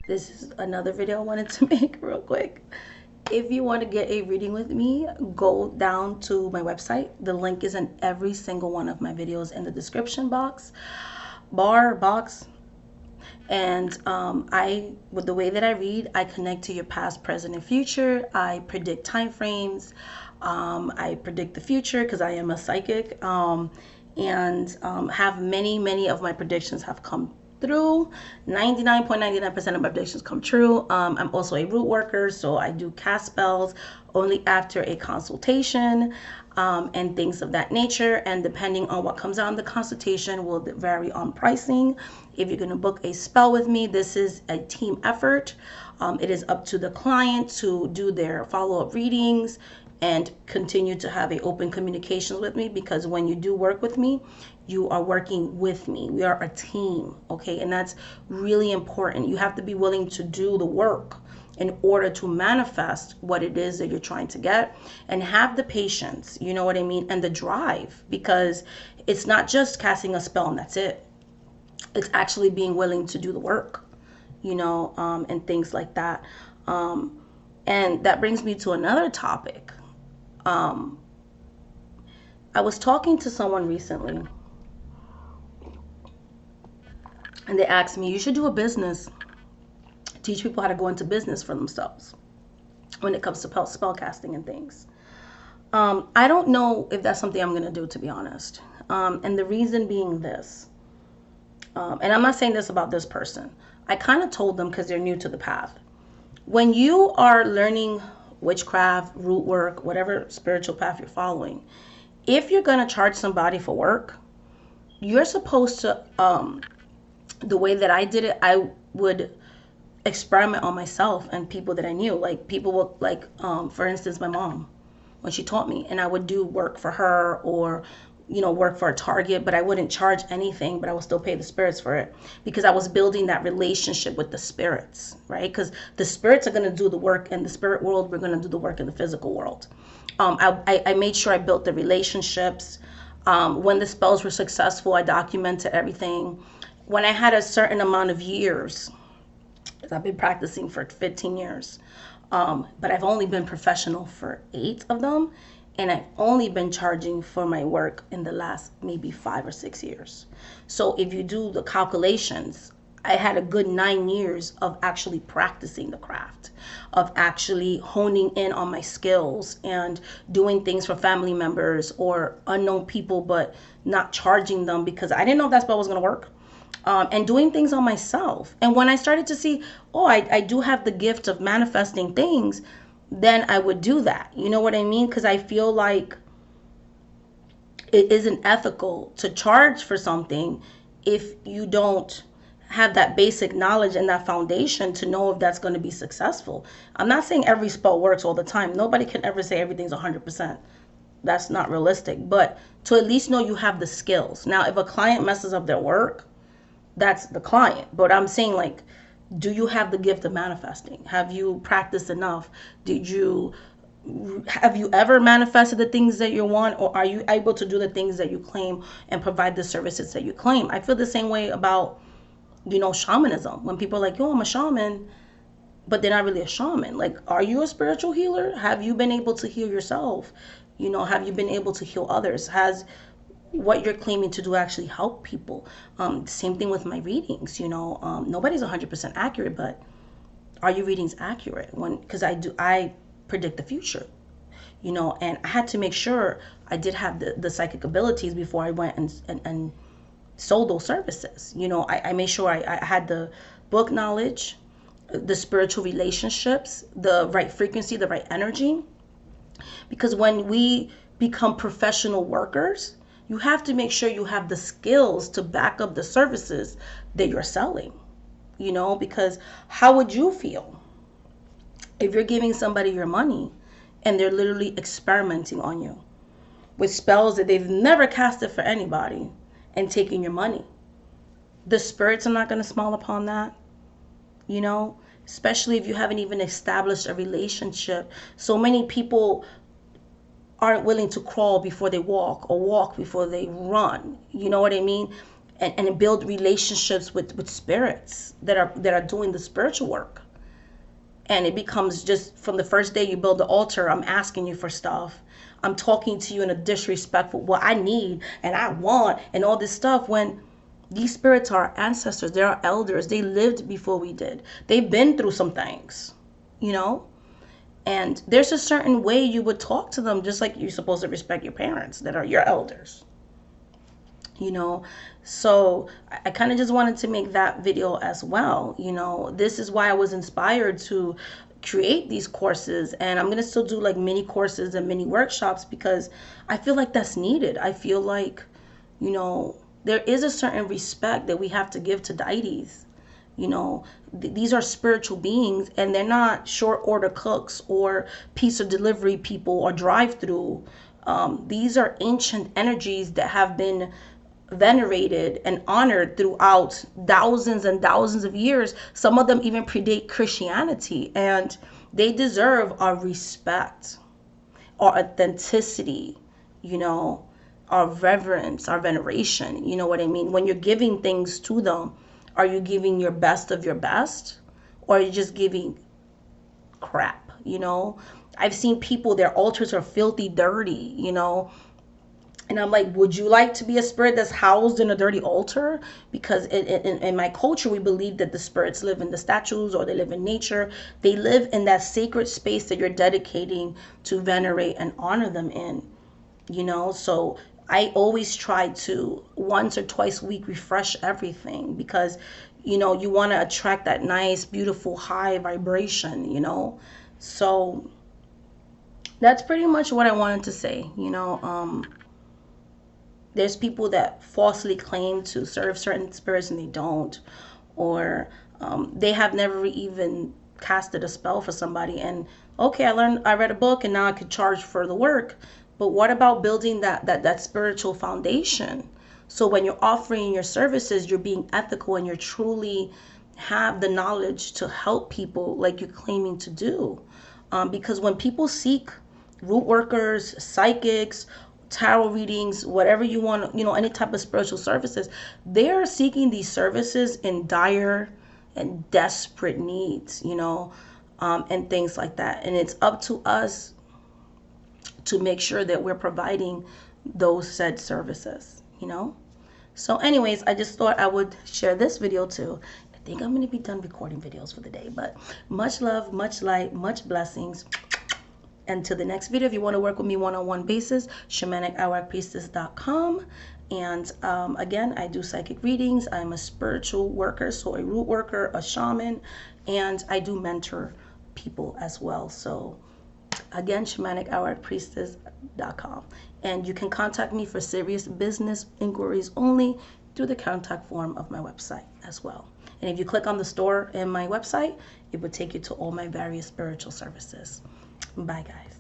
This is another video I wanted to make real quick. If you want to get a reading with me, go down to my website. The link is in every single one of my videos in the description box. And with the way that I read, I connect to your past, present, and future. I predict time frames. I predict the future because I am a psychic. Have many of my predictions have come through. 99.99% of my predictions come true. I'm also a root worker, so I do cast spells only after a consultation, and things of that nature. And depending on what comes out in the consultation will vary on pricing. If you're going to book a spell with me, this is a team effort. It is up to the client to do their follow-up readings and continue to have a open communications with me, because when you do work with me, you are working with me. We are a team, okay? And that's really important. You have to be willing to do the work in order to manifest what it is that you're trying to get, and have the patience, you know what I mean, and the drive, because it's not just casting a spell and that's it. It's actually being willing to do the work, and things like that. And that brings me to another topic. I was talking to someone recently, and they asked me, you should do a business, teach people how to go into business for themselves when it comes to spell casting and things. I don't know if that's something I'm going to do, to be honest. And the reason being this, and I'm not saying this about this person. I kind of told them because they're new to the path. When you are learning witchcraft, root work, whatever spiritual path you're following, if you're going to charge somebody for work, you're supposed to, the way that I did it, I would experiment on myself and people that I knew. Like people would, for instance, my mom, when she taught me, and I would do work for her, or work for a target, but I wouldn't charge anything, but I would still pay the spirits for it, because I was building that relationship with the spirits, right? Because the spirits are going to do the work in the spirit world. We're going to do the work in the physical world. I made sure I built the relationships. When the spells were successful, I documented everything. When I had a certain amount of years, because I've been practicing for 15 years, but I've only been professional for 8 of them. And I've only been charging for my work in the last maybe 5 or 6 years. So if you do the calculations, I had a good 9 years of actually practicing the craft, of actually honing in on my skills and doing things for family members or unknown people, but not charging them because I didn't know if that spell was going to work. And doing things on myself. And when I started to see, I do have the gift of manifesting things, then I would do that. You know what I mean? Because I feel like it isn't ethical to charge for something if you don't have that basic knowledge and that foundation to know if that's going to be successful. I'm not saying every spell works all the time. Nobody can ever say everything's 100%. That's not realistic. But to at least know you have the skills. Now, if a client messes up their work, that's the client. But I'm saying, like, do you have the gift of manifesting? Have you practiced enough? Have you ever manifested the things that you want, or are you able to do the things that you claim and provide the services that you claim? I feel the same way about, shamanism. When people are like, yo, I'm a shaman, but they're not really a shaman. Like, are you a spiritual healer? Have you been able to heal yourself? Have you been able to heal others? Has what you're claiming to do actually help people? Same thing with my readings. Nobody's 100% accurate, but are your readings accurate? Because I predict the future, and I had to make sure I did have the psychic abilities before I went and sold those services. I made sure I had the book knowledge, the spiritual relationships, the right frequency, the right energy. Because when we become professional workers, you have to make sure you have the skills to back up the services that you're selling, because how would you feel if you're giving somebody your money and they're literally experimenting on you with spells that they've never casted for anybody and taking your money? The spirits are not going to smile upon that, especially if you haven't even established a relationship. So many people aren't willing to crawl before they walk, or walk before they run. You know what I mean? and build relationships with spirits that are doing the spiritual work. And it becomes just from the first day you build the altar, I'm asking you for stuff. I'm talking to you in a disrespectful, what I need and I want and all this stuff, when these spirits are our ancestors, they're our elders. They lived before we did. They've been through some things, you know? And there's a certain way you would talk to them, just like you're supposed to respect your parents that are your elders, you know? So I kind of just wanted to make that video as well. You know, this is why I was inspired to create these courses, and I'm going to still do like mini courses and mini workshops, because I feel like that's needed. I feel like, you know, there is a certain respect that we have to give to deities. You know, these are spiritual beings, and they're not short order cooks or pizza delivery people or drive through. These are ancient energies that have been venerated and honored throughout thousands and thousands of years. Some of them even predate Christianity, and they deserve our respect, our authenticity, you know, our reverence, our veneration. You know what I mean? When you're giving things to them, are you giving your best of your best, or are you just giving crap? You know, I've seen people, their altars are filthy dirty, you know. And I'm like, would you like to be a spirit that's housed in a dirty altar? Because in my culture, we believe that the spirits live in the statues, or they live in nature. They live in that sacred space that you're dedicating to venerate and honor them in, you know? So I always try to once or twice a week refresh everything, because, you know, you want to attract that nice, beautiful, high vibration, you know? So that's pretty much what I wanted to say, you know. There's people that falsely claim to serve certain spirits and they don't, or they have never even casted a spell for somebody. And okay, I read a book and now I could charge for the work. But what about building that spiritual foundation? So when you're offering your services, you're being ethical and you're truly have the knowledge to help people like you're claiming to do. Because when people seek root workers, psychics, tarot readings, whatever you want, you know, any type of spiritual services, they're seeking these services in dire and desperate needs, you know, and things like that. And it's up to us to make sure that we're providing those said services, you know. So anyways, I just thought I would share this video too. I think I'm going to be done recording videos for the day, but much love, much light, much blessings. Until the next video, if you want to work with me one-on-one basis, shamanic-priestess.com. And again, I do psychic readings. I'm a spiritual worker, so a root worker, a shaman, and I do mentor people as well. So again, shamanic-priestess.com. And you can contact me for serious business inquiries only through the contact form of my website as well. And if you click on the store in my website, it would take you to all my various spiritual services. Bye, guys.